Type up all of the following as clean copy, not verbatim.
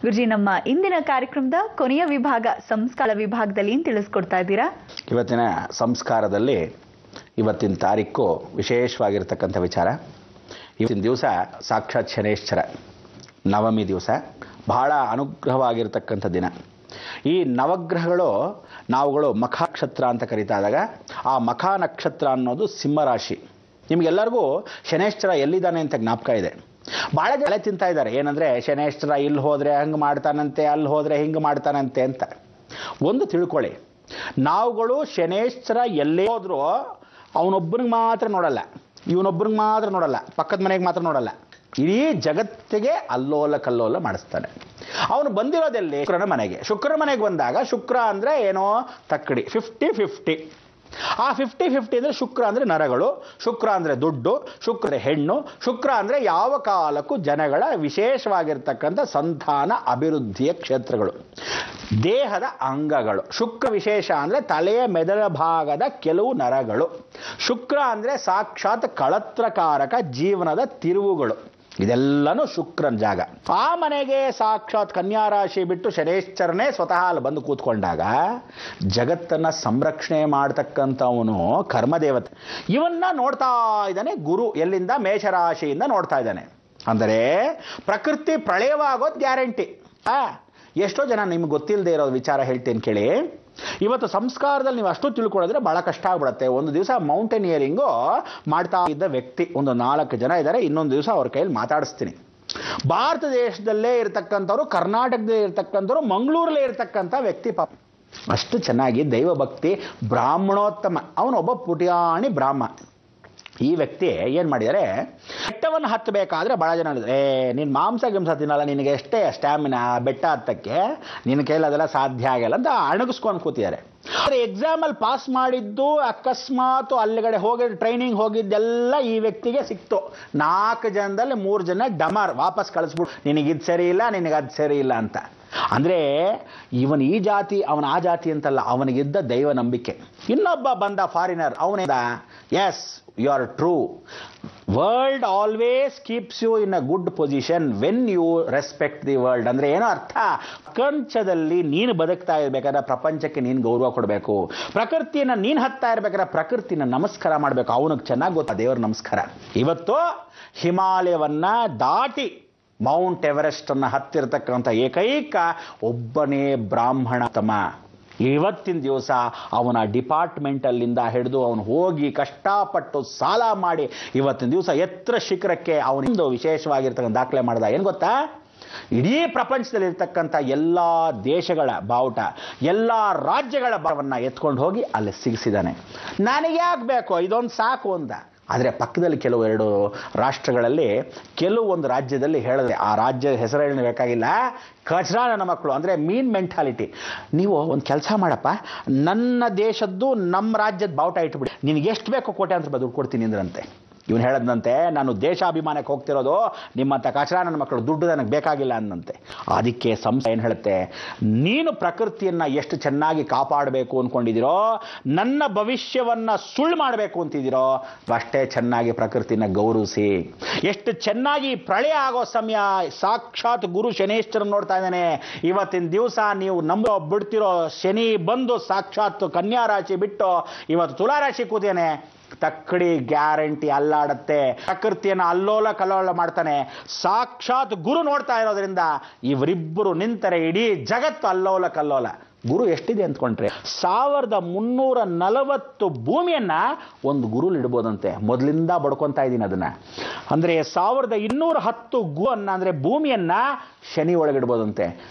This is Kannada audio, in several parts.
ಗುರುಜಿ, ನಮ್ಮ ಇಂದಿನ ಕಾರ್ಯಕ್ರಮದ ಕೊನೆಯ ವಿಭಾಗ ಸಂಸ್ಕಾರ ವಿಭಾಗದಲ್ಲಿ ಏನು ತಿಳಿಸ್ಕೊಡ್ತಾ ಇದ್ದೀರಾ? ಇವತ್ತಿನ ಸಂಸ್ಕಾರದಲ್ಲಿ ಇವತ್ತಿನ ತಾರೀಕು ವಿಶೇಷವಾಗಿರ್ತಕ್ಕಂಥ ವಿಚಾರ. ಇವತ್ತಿನ ದಿವಸ ಸಾಕ್ಷಾತ್ ಶನೇಶ್ವರ ನವಮಿ ದಿವಸ, ಬಹಳ ಅನುಗ್ರಹವಾಗಿರ್ತಕ್ಕಂಥ ದಿನ. ಈ ನವಗ್ರಹಗಳು ನಾವುಗಳು ಮಖ ನಕ್ಷತ್ರ ಅಂತ ಕರೀತಾ ಇದ್ದಾಗ, ಆ ಮಖ ನಕ್ಷತ್ರ ಅನ್ನೋದು ಸಿಂಹರಾಶಿ. ನಿಮಗೆಲ್ಲರಿಗೂ ಶನೇಶ್ವರ ಎಲ್ಲಿದ್ದಾನೆ ಅಂತ ಜ್ಞಾಪಕ ಇದೆ. ಭಾಳ ಜನ ತಿಂತಾ ಇದ್ದಾರೆ, ಏನಂದರೆ ಶನೇಶ್ವರ ಇಲ್ಲಿ ಹೋದರೆ ಹಂಗೆ ಮಾಡ್ತಾನಂತೆ, ಅಲ್ಲಿ ಹೋದರೆ ಹಿಂಗೆ ಮಾಡ್ತಾನಂತೆ ಅಂತ. ಒಂದು ತಿಳ್ಕೊಳ್ಳಿ, ನಾವುಗಳು ಶನೇಶ್ವರ ಎಲ್ಲೇ ಹೋದರೂ ಅವನೊಬ್ಬನಿಗೆ ಮಾತ್ರ ನೋಡಲ್ಲ, ಇವನೊಬ್ಬನಿಗೆ ಮಾತ್ರ ನೋಡಲ್ಲ, ಪಕ್ಕದ ಮನೆಗೆ ಮಾತ್ರ ನೋಡಲ್ಲ, ಇಡೀ ಜಗತ್ತಿಗೆ ಅಲ್ಲೋಲ ಕಲ್ಲೋಲ ಮಾಡಿಸ್ತಾನೆ. ಅವನು ಬಂದಿರೋದೆಲ್ಲಿ? ಶುಕ್ರನ ಮನೆಗೆ. ಶುಕ್ರನ ಮನೆಗೆ ಬಂದಾಗ ಶುಕ್ರ ಅಂದರೆ ಏನೋ ತಕ್ಕಡಿ, 50-50. ಆ 50-50 ಅಂದರೆ ಶುಕ್ರ ಅಂದರೆ ನರಗಳು, ಶುಕ್ರ ಅಂದರೆ ದುಡ್ಡು, ಶುಕ್ರ ಹೆಣ್ಣು, ಶುಕ್ರ ಅಂದರೆ ಯಾವ ಕಾಲಕ್ಕೂ ಜನಗಳ ವಿಶೇಷವಾಗಿರ್ತಕ್ಕಂಥ ಸಂತಾನ ಅಭಿವೃದ್ಧಿಯ ಕ್ಷೇತ್ರಗಳು, ದೇಹದ ಅಂಗಗಳು. ಶುಕ್ರ ವಿಶೇಷ ಅಂದರೆ ತಲೆಯ ಮೆದುಳ ಭಾಗದ ಕೆಲವು ನರಗಳು. ಶುಕ್ರ ಅಂದರೆ ಸಾಕ್ಷಾತ್ ಕಳತ್ರಕಾರಕ ಜೀವನದ ತಿರುವುಗಳು. ಇದೆಲ್ಲನೂ ಶುಕ್ರನ ಜಾಗ. ಆ ಮನೆಗೆ ಸಾಕ್ಷಾತ್ ಕನ್ಯಾ ರಾಶಿ ಬಿಟ್ಟು ಶನೇಶ್ವರನೇ ಸ್ವತಃ ಅಲ್ಲಿ ಬಂದು ಕೂತ್ಕೊಂಡಾಗ ಜಗತ್ತನ್ನು ಸಂರಕ್ಷಣೆ ಮಾಡ್ತಕ್ಕಂಥವನು ಕರ್ಮದೇವತೆ. ಇವನ್ನ ನೋಡ್ತಾ ಇದ್ದಾನೆ ಗುರು. ಎಲ್ಲಿಂದ? ಮೇಷರಾಶಿಯಿಂದ ನೋಡ್ತಾ ಇದ್ದಾನೆ. ಅಂದರೆ ಪ್ರಕೃತಿ ಪ್ರಳಯವಾಗೋದು ಗ್ಯಾರಂಟಿ. ಎಷ್ಟೋ ಜನ ನಿಮ್ಗೆ ಗೊತ್ತಿಲ್ಲದೆ ಇರೋ ವಿಚಾರ ಹೇಳ್ತೇನೆ ಕೇಳಿ. ಇವತ್ತು ಸಂಸ್ಕಾರದಲ್ಲಿ ನೀವು ಅಷ್ಟು ತಿಳ್ಕೊಳ್ಳೋದ್ರೆ ಭಾಳ ಕಷ್ಟ ಆಗ್ಬಿಡುತ್ತೆ. ಒಂದು ದಿವಸ ಮೌಂಟೇನಿಯರಿಂಗು ಮಾಡ್ತಾ ಇದ್ದ ವ್ಯಕ್ತಿ, ಒಂದು 4 ಜನ ಇದ್ದಾರೆ, ಇನ್ನೊಂದು ದಿವಸ ಅವ್ರ ಕೈಯಲ್ಲಿ ಮಾತಾಡಿಸ್ತೀನಿ. ಭಾರತ ದೇಶದಲ್ಲೇ ಇರ್ತಕ್ಕಂಥವ್ರು, ಕರ್ನಾಟಕದಲ್ಲೇ ಇರ್ತಕ್ಕಂಥವ್ರು, ಮಂಗಳೂರಲ್ಲೇ ಇರ್ತಕ್ಕಂಥ ವ್ಯಕ್ತಿ. ಪಾಪ ಅಷ್ಟು ಚೆನ್ನಾಗಿ ದೈವಭಕ್ತಿ, ಬ್ರಾಹ್ಮಣೋತ್ತಮ, ಅವನೊಬ್ಬ ಪುಟ್ಯಾಣಿ ಬ್ರಾಹ್ಮ. ಈ ವ್ಯಕ್ತಿ ಏನು ಮಾಡಿದ್ದಾರೆ, ಬೆಟ್ಟವನ್ನು ಹತ್ತಬೇಕಾದ್ರೆ ಭಾಳ ಜನ ಹೇಳಿದ್ರು, ನೀನು ಮಾಂಸ ಗಿಂಸ ತಿನ್ನಲ್ಲ, ನಿನಗೆ ಎಷ್ಟೇ ಸ್ಟ್ಯಾಮಿನಾ ಬೆಟ್ಟ ಹತ್ತಕ್ಕೆ, ನಿನ್ನ ಕೈಲಿ ಅದೆಲ್ಲ ಸಾಧ್ಯ ಆಗಿಲ್ಲ ಅಂತ ಅಣಗಿಸ್ಕೊಂಡು ಕೂತಿದ್ದಾರೆ. ಆದರೆ ಎಕ್ಸಾಮಲ್ಲಿ ಪಾಸ್ ಮಾಡಿದ್ದು ಅಕಸ್ಮಾತ್ ಅಲ್ಲಿಗಡೆ ಹೋಗಿ ಟ್ರೈನಿಂಗ್ ಹೋಗಿದ್ದೆಲ್ಲ ಈ ವ್ಯಕ್ತಿಗೆ ಸಿಕ್ತು. 4 ಜನದಲ್ಲಿ 3 ಜನ ಡಮಾರ್ ವಾಪಸ್ ಕಳಿಸ್ಬಿಟ್ಟು, ನಿನಗಿದು ಸರಿ ಇಲ್ಲ, ನಿನಗದು ಸರಿ ಇಲ್ಲ ಅಂತ. ಅಂದರೆ ಇವನ್ ಈ ಜಾತಿ, ಅವನ ಆ ಜಾತಿ ಅಂತಲ್ಲ, ಅವನಿಗಿದ್ದ ದೈವ ನಂಬಿಕೆ. ಇನ್ನೊಬ್ಬ ಬಂದ ಫಾರಿನರ್, ಅವನಿಂದ as you are true, world always keeps you in a good position when you respect the world. ಅಂದರೆ ಏನೋ ಅರ್ಥ, ಪ್ರಪಂಚದಲ್ಲಿ ನೀನು ಬದುಕ್ತಾ ಇರ್ಬೇಕಾದ್ರೆ ಪ್ರಪಂಚಕ್ಕೆ ನೀನು ಗೌರವ ಕೊಡಬೇಕು, ಪ್ರಕೃತಿಯನ್ನು ನೀನು ಹತ್ತಾ ಇರ್ಬೇಕಾದ್ರೆ ಪ್ರಕೃತಿನ ನಮಸ್ಕಾರ ಮಾಡಬೇಕು. ಅವನಿಗೆ ಚೆನ್ನಾಗಿ ಗೊತ್ತಾ ದೇವರ ನಮಸ್ಕಾರ. ಇವತ್ತು ಹಿಮಾಲಯವನ್ನ ದಾಟಿ ಮೌಂಟ್ ಎವರೆಸ್ಟ್ ಅನ್ನು ಹತ್ತಿರತಕ್ಕಂಥ ಏಕೈಕ ಒಬ್ಬನೇ ಬ್ರಾಹ್ಮಣ ತಮ್ಮ. ಇವತ್ತಿನ ದಿವಸ ಅವನ ಡಿಪಾರ್ಟ್ಮೆಂಟಲ್ಲಿಂದ ಹಿಡಿದು ಅವನು ಹೋಗಿ ಕಷ್ಟಪಟ್ಟು ಸಾಲ ಮಾಡಿ ಇವತ್ತಿನ ದಿವಸ ಎತ್ತರ ಶಿಖರಕ್ಕೆ ಅವನಿಂದ ವಿಶೇಷವಾಗಿರ್ತಕ್ಕಂಥ ದಾಖಲೆ ಮಾಡ್ದ. ಏನು ಗೊತ್ತಾ? ಇಡೀ ಪ್ರಪಂಚದಲ್ಲಿರ್ತಕ್ಕಂಥ ಎಲ್ಲ ದೇಶಗಳ ಬಾವುಟ, ಎಲ್ಲ ರಾಜ್ಯಗಳ ಬಾವನ್ನು ಎತ್ಕೊಂಡು ಹೋಗಿ ಅಲ್ಲಿ ಸಿಗಿಸಿದ್ದಾನೆ. ನನಗೆ ಯಾಕೆ ಬೇಕು, ಇದೊಂದು ಸಾಕು ಅಂತ. ಆದರೆ ಪಕ್ಕದಲ್ಲಿ ಕೆಲವು 2 ರಾಷ್ಟ್ರಗಳಲ್ಲಿ, ಕೆಲವೊಂದು ರಾಜ್ಯದಲ್ಲಿ ಹೇಳಿದ್ರೆ, ಆ ರಾಜ್ಯದ ಹೆಸರು ಹೇಳಿ ಬೇಕಾಗಿಲ್ಲ, ಕಚರಾ ನನ್ನ ಮಕ್ಕಳು, ಅಂದರೆ ಮೀನ್ ಮೆಂಟಾಲಿಟಿ. ನೀವು ಒಂದು ಕೆಲಸ ಮಾಡಪ್ಪ, ನನ್ನ ದೇಶದ್ದು ನಮ್ಮ ರಾಜ್ಯದ ಬಾವುಟ ಇಟ್ಬಿಡಿ, ನಿನಗೆ ಎಷ್ಟು ಬೇಕೋ ಕೋಟ್ಯಾಂತರ ರೂಪಾಯಿ ದುಡ್ಡು ಕೊಡ್ತೀನಿ ಅಂದ್ರಂತೆ. ಇವನು ಹೇಳದಂತೆ, ನಾನು ದೇಶಾಭಿಮಾನಕ್ಕೆ ಹೋಗ್ತಿರೋದು, ನಿಮ್ಮಂಥ ಕಚರಾ ನನ್ನ ಮಕ್ಕಳು ದುಡ್ಡು ನನಗೆ ಬೇಕಾಗಿಲ್ಲ ಅಂದಂತೆ. ಅದಕ್ಕೆ ಸಂಸ್ಥೆ ಏನು ಹೇಳುತ್ತೆ, ನೀನು ಪ್ರಕೃತಿಯನ್ನು ಎಷ್ಟು ಚೆನ್ನಾಗಿ ಕಾಪಾಡಬೇಕು ಅಂದ್ಕೊಂಡಿದ್ದೀರೋ, ನನ್ನ ಭವಿಷ್ಯವನ್ನು ಸುಳ್ಳು ಮಾಡಬೇಕು ಅಂತಿದ್ದೀರೋ, ಅಷ್ಟೇ ಚೆನ್ನಾಗಿ ಪ್ರಕೃತಿನ ಗೌರವಿಸಿ. ಎಷ್ಟು ಚೆನ್ನಾಗಿ ಪ್ರಳಯ ಆಗೋ ಸಮಯ ಸಾಕ್ಷಾತ್ ಗುರು ಶನೇಶ್ವರನ್ ನೋಡ್ತಾ ಇದ್ದಾನೆ. ಇವತ್ತಿನ ದಿವಸ ನೀವು ನಂಬೋ ಬಿಡ್ತಿರೋ ಶನಿ ಬಂದು ಸಾಕ್ಷಾತ್ ಕನ್ಯಾ ರಾಶಿ ಬಿಟ್ಟು ಇವತ್ತು ತುಲಾರಾಶಿ ಕೂತೇನೆ, ತಕ್ಕಡಿ ಗ್ಯಾರಂಟಿ ಅಲ್ಲಾಡತ್ತೆ. ಪ್ರಕೃತಿಯನ್ನು ಅಲ್ಲೋಲ ಕಲ್ಲೋಲ ಮಾಡ್ತಾನೆ. ಸಾಕ್ಷಾತ್ ಗುರು ನೋಡ್ತಾ ಇರೋದ್ರಿಂದ ಇವರಿಬ್ಬರು ನಿಂತರೆ ಇಡೀ ಜಗತ್ತು ಅಲ್ಲೋಲ ಕಲ್ಲೋಲ. ಗುರು ಎಷ್ಟಿದೆ ಅಂದ್ಕೊಂಡ್ರೆ 1340 ಭೂಮಿಯನ್ನ ಒಂದು ಗುರುಲ್ ಇಡ್ಬೋದಂತೆ. ಮೊದಲಿಂದ ಬಡ್ಕೊತಾ ಇದ್ದೀನಿ ಅದನ್ನ. ಅಂದರೆ 1210 ಗುನ್ನ ಅಂದರೆ ಭೂಮಿಯನ್ನ ಶನಿ ಒಳಗಿಡ್ಬೋದಂತೆ.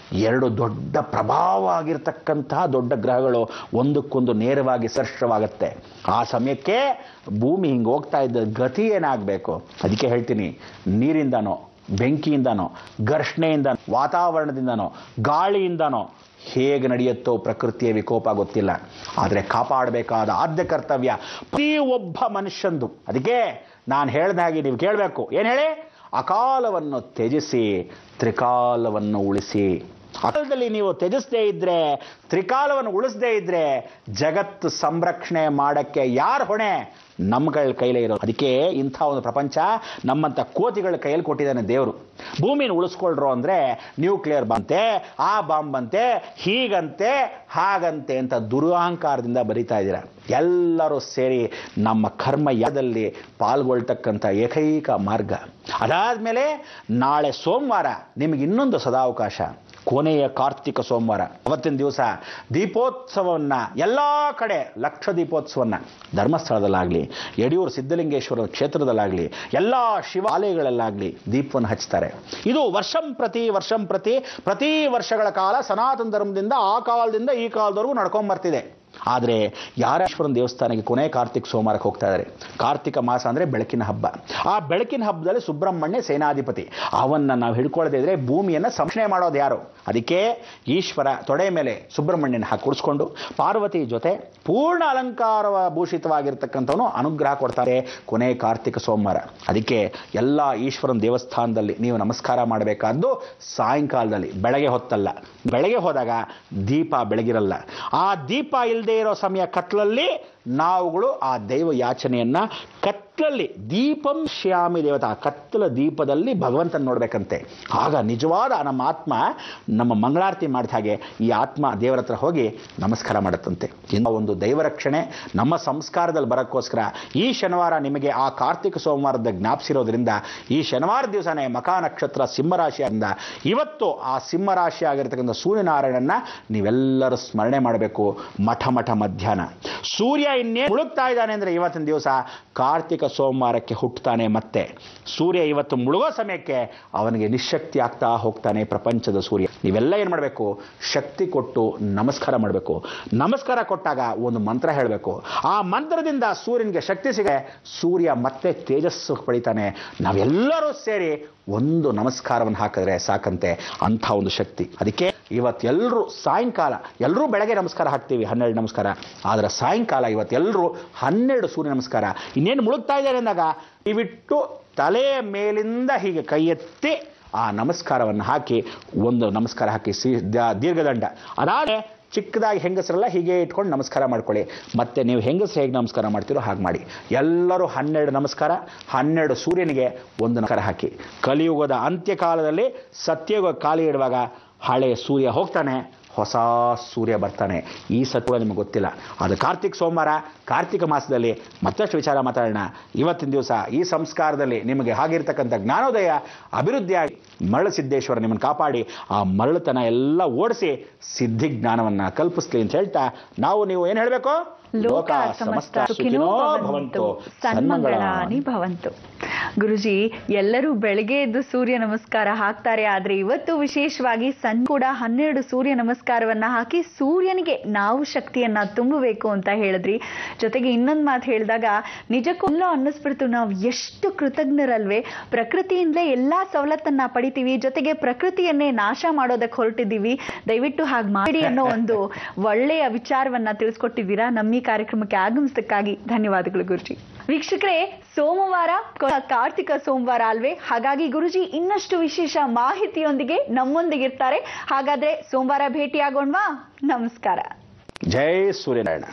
2 ದೊಡ್ಡ ಪ್ರಭಾವ ಆಗಿರ್ತಕ್ಕಂತಹ ದೊಡ್ಡ ಗ್ರಹಗಳು ಒಂದಕ್ಕೊಂದು ನೇರವಾಗಿ ಸ್ಪರ್ಶವಾಗುತ್ತೆ. ಆ ಸಮಯಕ್ಕೆ ಭೂಮಿ ಹಿಂಗೆ ಹೋಗ್ತಾ ಇದ್ದ ಗತಿ ಏನಾಗಬೇಕು? ಅದಕ್ಕೆ ಹೇಳ್ತೀನಿ, ನೀರಿಂದನೋ, ಬೆಂಕಿಯಿಂದನೋ, ಘರ್ಷಣೆಯಿಂದ, ವಾತಾವರಣದಿಂದನೋ, ಗಾಳಿಯಿಂದನೋ ಹೇಗೆ ನಡೆಯುತ್ತೋ ಪ್ರಕೃತಿಯ ವಿಕೋಪ ಗೊತ್ತಿಲ್ಲ. ಆದರೆ ಕಾಪಾಡಬೇಕಾದ ಆದ್ಯ ಕರ್ತವ್ಯ ಪ್ರತಿ ಒಬ್ಬ ಮನುಷ್ಯಂದು. ಅದಕ್ಕೆ ನಾನು ಹೇಳ್ದ ಹಾಗೆ ನೀವು ಕೇಳಬೇಕು. ಏನು ಹೇಳಿ? ಅಕಾಲವನ್ನು ತ್ಯಜಿಸಿ ತ್ರಿಕಾಲವನ್ನು ಉಳಿಸಿ. ಅಕಾಲದಲ್ಲಿ ನೀವು ತ್ಯಜಿಸದೇ ಇದ್ರೆ, ತ್ರಿಕಾಲವನ್ನು ಉಳಿಸದೇ ಇದ್ರೆ, ಜಗತ್ತು ಸಂರಕ್ಷಣೆ ಮಾಡಕ್ಕೆ ಯಾರು ಹೊಣೆ? ನಮ್ಮಗಳ ಕೈಲೇ ಇರೋದು. ಅದಕ್ಕೆ ಇಂಥ ಒಂದು ಪ್ರಪಂಚ ನಮ್ಮಂಥ ಕೋತಿಗಳ ಕೈಯಲ್ಲಿ ಕೊಟ್ಟಿದ್ದಾನೆ ದೇವರು. ಭೂಮಿನ ಉಳಿಸ್ಕೊಳ್ರು ಅಂದರೆ ನ್ಯೂಕ್ಲಿಯರ್ ಬಂತೆ, ಆ ಬಾಂಬ್ ಬಂತೆ, ಹೀಗಂತೆ ಹಾಗಂತೆ ಅಂತ ದುರಹಂಕಾರದಿಂದ ಬರೀತಾ ಇದ್ದೀರ. ಎಲ್ಲರೂ ಸೇರಿ ನಮ್ಮ ಕರ್ಮಯಾಗದಲ್ಲಿ ಪಾಲ್ಗೊಳ್ತಕ್ಕಂಥ ಏಕೈಕ ಮಾರ್ಗ. ಅದಾದಮೇಲೆ ನಾಳೆ ಸೋಮವಾರ ನಿಮಗೆ ಇನ್ನೊಂದು ಸದಾವಕಾಶ, ಕೊನೆಯ ಕಾರ್ತಿಕ ಸೋಮವಾರ. ಅವತ್ತಿನ ದಿವಸ ದೀಪೋತ್ಸವವನ್ನು ಎಲ್ಲ ಕಡೆ, ಲಕ್ಷ ದೀಪೋತ್ಸವವನ್ನು ಧರ್ಮಸ್ಥಳದಲ್ಲಾಗಲಿ, ಯಡಿಯೂರು ಸಿದ್ಧಲಿಂಗೇಶ್ವರ ಕ್ಷೇತ್ರದಲ್ಲಾಗಲಿ, ಎಲ್ಲ ಶಿವಾಲಯಗಳಲ್ಲಾಗಲಿ ದೀಪವನ್ನು ಹಚ್ತಾರೆ. ಇದು ವರ್ಷಂ ಪ್ರತಿ ವರ್ಷಗಳ ಕಾಲ ಸನಾತನ ಧರ್ಮದಿಂದ ಆ ಕಾಲದಿಂದ ಈ ಕಾಲದವರೆಗೂ ನಡ್ಕೊಂಬರ್ತಿದೆ. ಆದರೆ ಯಾರೇಶ್ವರನ ದೇವಸ್ಥಾನಕ್ಕೆ ಕೊನೆ ಕಾರ್ತಿಕ ಸೋಮವಾರಕ್ಕೆ ಹೋಗ್ತಾ ಇದ್ದಾರೆ. ಕಾರ್ತಿಕ ಮಾಸ ಅಂದರೆ ಬೆಳಕಿನ ಹಬ್ಬ. ಆ ಬೆಳಕಿನ ಹಬ್ಬದಲ್ಲಿ ಸುಬ್ರಹ್ಮಣ್ಯ ಸೇನಾಧಿಪತಿ, ಅವನ್ನ ನಾವು ಹಿಡ್ಕೊಳ್ಳದೇ ಇದ್ರೆ ಭೂಮಿಯನ್ನು ಸಂರಕ್ಷಣೆ ಮಾಡೋದು ಯಾರು? ಅದಕ್ಕೆ ಈಶ್ವರ ತೊಡೆ ಮೇಲೆ ಸುಬ್ರಹ್ಮಣ್ಯನ ಹಾಕಿ ಕುಡಿಸ್ಕೊಂಡು ಪಾರ್ವತಿ ಜೊತೆ ಪೂರ್ಣ ಅಲಂಕಾರ ಭೂಷಿತವಾಗಿರ್ತಕ್ಕಂಥವನು ಅನುಗ್ರಹ ಕೊಡ್ತಾರೆ ಕೊನೆ ಕಾರ್ತಿಕ ಸೋಮವಾರ. ಅದಕ್ಕೆ ಎಲ್ಲ ಈಶ್ವರನ ದೇವಸ್ಥಾನದಲ್ಲಿ ನೀವು ನಮಸ್ಕಾರ ಮಾಡಬೇಕಾದ್ದು ಸಾಯಂಕಾಲದಲ್ಲಿ, ಬೆಳಗ್ಗೆ ಹೊತ್ತಲ್ಲ. ಬೆಳಗ್ಗೆ ಹೋದಾಗ ದೀಪ ಬೆಳಗಿರಲ್ಲ. ಆ ದೀಪ ಇಲ್ಲದೆ ಇರೋ ಸಮಯ ಕತ್ಲಲ್ಲಿ ನಾವುಗಳು ಆ ದೈವ ಯಾಚನೆಯನ್ನ ಕತ್ಲಲ್ಲಿ, ದೀಪಂ ಶ್ಯಾಮಿ ದೇವತಾ, ಕತ್ತಲ ದೀಪದಲ್ಲಿ ಭಗವಂತನ ನೋಡ್ಬೇಕಂತೆ. ಆಗ ನಿಜವಾದ ನಮ್ಮ ಆತ್ಮ ನಮ್ಮ ಮಂಗಳಾರತಿ ಮಾಡಿದ ಹಾಗೆ ಈ ಆತ್ಮ ದೇವರ ಹತ್ರ ಹೋಗಿ ನಮಸ್ಕಾರ ಮಾಡುತ್ತಂತೆ. ಇಂಥ ಒಂದು ದೈವ ರಕ್ಷಣೆ ನಮ್ಮ ಸಂಸ್ಕಾರದಲ್ಲಿ ಬರೋಕ್ಕೋಸ್ಕರ ಈ ಶನಿವಾರ ನಿಮಗೆ ಆ ಕಾರ್ತಿಕ ಸೋಮವಾರದ ಜ್ಞಾಪಿಸಿರೋದ್ರಿಂದ ಈ ಶನಿವಾರ ದಿವಸನೇ ಮಖಾ ನಕ್ಷತ್ರ ಸಿಂಹರಾಶಿಯಿಂದ ಇವತ್ತು ಆ ಸಿಂಹರಾಶಿ ಆಗಿರ್ತಕ್ಕಂಥ ಸೂರ್ಯನಾರಾಯಣನ ನೀವೆಲ್ಲರೂ ಸ್ಮರಣೆ ಮಾಡಬೇಕು. ಮಠ ಮಧ್ಯಾಹ್ನ ಸೂರ್ಯ ಇನ್ನೇ ಮುಳುಗ್ತಾ ಇದ್ದಾನೆ ಅಂದರೆ ಇವತ್ತಿನ ದಿವಸ ಕಾರ್ತಿಕ ಸೋಮವಾರಕ್ಕೆ ಹುಟ್ಟುತ್ತಾನೆ. ಮತ್ತೆ ಸೂರ್ಯ ಇವತ್ತು ಮುಳುಗೋ ಸಮಯಕ್ಕೆ ಅವನಿಗೆ ನಿಶಕ್ತಿ ಆಗ್ತಾ ಹೋಗ್ತಾನೆ ಪ್ರಪಂಚದ ಸೂರ್ಯ. ನೀವೆಲ್ಲ ಏನು ಮಾಡಬೇಕು? ಶಕ್ತಿ ಕೊಟ್ಟು ನಮಸ್ಕಾರ ಮಾಡಬೇಕು. ನಮಸ್ಕಾರ ಕೊಟ್ಟಾಗ ಒಂದು ಮಂತ್ರ ಹೇಳಬೇಕು. ಆ ಮಂತ್ರದಿಂದ ಸೂರ್ಯನಿಗೆ ಶಕ್ತಿ ಸಿಗೇ ಸೂರ್ಯ ಮತ್ತೆ ತೇಜಸ್ಸು ಪಡಿತಾನೆ. ನಾವೆಲ್ಲರೂ ಸೇರಿ ಒಂದು ನಮಸ್ಕಾರವನ್ನು ಹಾಕಿದ್ರೆ ಸಾಕಂತೆ, ಅಂಥ ಒಂದು ಶಕ್ತಿ. ಅದಕ್ಕೆ ಇವತ್ತೆಲ್ಲರೂ ಸಾಯಂಕಾಲ, ಎಲ್ಲರೂ ಬೆಳಗ್ಗೆ ನಮಸ್ಕಾರ ಹಾಕ್ತೀವಿ 12 ನಮಸ್ಕಾರ, ಆದರೆ ಸಾಯಂಕಾಲ ಇವತ್ತೆಲ್ಲರೂ 12 ಸೂರ್ಯ ನಮಸ್ಕಾರ. ಇನ್ನೇನು ಮುಳುಗ್ತಾ ಇದ್ದಾರೆ ಅಂದಾಗ ಇವಿಟ್ಟು ತಲೆಯ ಮೇಲಿಂದ ಹೀಗೆ ಕೈ ಎತ್ತಿ ಆ ನಮಸ್ಕಾರವನ್ನು ಹಾಕಿ, ಒಂದು ನಮಸ್ಕಾರ ಹಾಕಿ ದೀರ್ಘದಂಡ. ಅದಾದರೆ ಚಿಕ್ಕದಾಗಿ ಹೆಂಗಸರೆಲ್ಲ ಹೀಗೆ ಇಟ್ಕೊಂಡು ನಮಸ್ಕಾರ ಮಾಡ್ಕೊಳ್ಳಿ. ಮತ್ತೆ ನೀವು ಹೆಂಗಸರು ಹೇಗೆ ನಮಸ್ಕಾರ ಮಾಡ್ತೀರೋ ಹಾಗೆ ಮಾಡಿ. ಎಲ್ಲರೂ 12 ನಮಸ್ಕಾರ, 12 ಸೂರ್ಯನಿಗೆ ಒಂದು ನಮಸ್ಕಾರ ಹಾಕಿ. ಕಲಿಯುಗದ ಅಂತ್ಯಕಾಲದಲ್ಲಿ ಸತ್ಯಯುಗ ಕಾಲಿ ಇಡುವಾಗ ಹಳೆಯ ಸೂರ್ಯ ಹೋಗ್ತಾನೆ, ಹೊಸ ಸೂರ್ಯ ಬರ್ತಾನೆ. ಈ ಸತ್ವ ನಿಮಗೆ ಗೊತ್ತಿಲ್ಲ. ಅದು ಕಾರ್ತಿಕ ಸೋಮವಾರ, ಕಾರ್ತಿಕ ಮಾಸದಲ್ಲಿ ಮತ್ತಷ್ಟು ವಿಚಾರ ಮಾತಾಡೋಣ. ಇವತ್ತಿನ ದಿವಸ ಈ ಸಂಸ್ಕಾರದಲ್ಲಿ ನಿಮಗೆ ಆಗಿರ್ತಕ್ಕಂಥ ಜ್ಞಾನೋದಯ ಅಭಿವೃದ್ಧಿಯಾಗಿ ಮರಳಸಿದ್ದೇಶ್ವರ ನಿಮ್ಮನ್ನು ಕಾಪಾಡಿ ಆ ಮರಳುತನ ಎಲ್ಲ ಓಡಿಸಿ ಸಿದ್ಧಿ ಜ್ಞಾನವನ್ನು ಕಲ್ಪಿಸ್ಲಿ ಅಂತ ಹೇಳ್ತಾ ನೀವು ಏನು ಹೇಳಬೇಕು? ಲೋಕ ಸಮಸ್ತ ಸುಖಿನೋ ಭವಂತು, ಸನ್ಮಂಗಳಾನಿ ಭವಂತು. ಗುರುಜಿ, ಎಲ್ಲರೂ ಬೆಳಗ್ಗೆ ಎದ್ದು ಸೂರ್ಯ ನಮಸ್ಕಾರ ಹಾಕ್ತಾರೆ, ಆದ್ರೆ ಇವತ್ತು ವಿಶೇಷವಾಗಿ ಕೂಡ 12 ಸೂರ್ಯ ನಮಸ್ಕಾರವನ್ನ ಹಾಕಿ ಸೂರ್ಯನಿಗೆ ನಾವು ಶಕ್ತಿಯನ್ನ ತುಂಬಬೇಕು ಅಂತ ಹೇಳಿದ್ರಿ. ಜೊತೆಗೆ ಇನ್ನೊಂದು ಮಾತು ಹೇಳಿದಾಗ ನಿಜಕ್ಕೂ ಅನ್ನಿಸ್ಬಿಡ್ತು, ನಾವು ಎಷ್ಟು ಕೃತಜ್ಞರಲ್ವೇ. ಪ್ರಕೃತಿಯಿಂದಲೇ ಎಲ್ಲಾ ಸವಲತ್ತನ್ನ ಪಡಿತೀವಿ, ಜೊತೆಗೆ ಪ್ರಕೃತಿಯನ್ನೇ ನಾಶ ಮಾಡೋದಕ್ಕೆ ಹೊರಟಿದ್ದೀವಿ. ದಯವಿಟ್ಟು ಹಾಗೆ ಮಾಡಿ ಅನ್ನೋ ಒಂದು ಒಳ್ಳೆಯ ವಿಚಾರವನ್ನ ತಿಳಿಸ್ಕೊಟ್ಟಿದ್ದೀರಾ. ನಮ್ಮ ಈ ಕಾರ್ಯಕ್ರಮಕ್ಕೆ ಆಗಮಿಸಕ್ಕಾಗಿ ಧನ್ಯವಾದಗಳು ಗುರುಜಿ. ವೀಕ್ಷಕರೇ, ಸೋಮವಾರ ಕಾರ್ತಿಕ ಸೋಮವಾರ ಅಲ್ವೇ? ಹಾಗಾಗಿ ಗುರುಜಿ ಇನ್ನಷ್ಟು ವಿಶೇಷ ಮಾಹಿತಿಯೊಂದಿಗೆ ನಮ್ಮೊಂದಿಗಿರ್ತಾರೆ. ಹಾಗಾದ್ರೆ ಸೋಮವಾರ ಭೇಟಿಯಾಗೋಣವಾ? ನಮಸ್ಕಾರ. ಜೈ ಸೂರ್ಯನಾರಾಯಣ.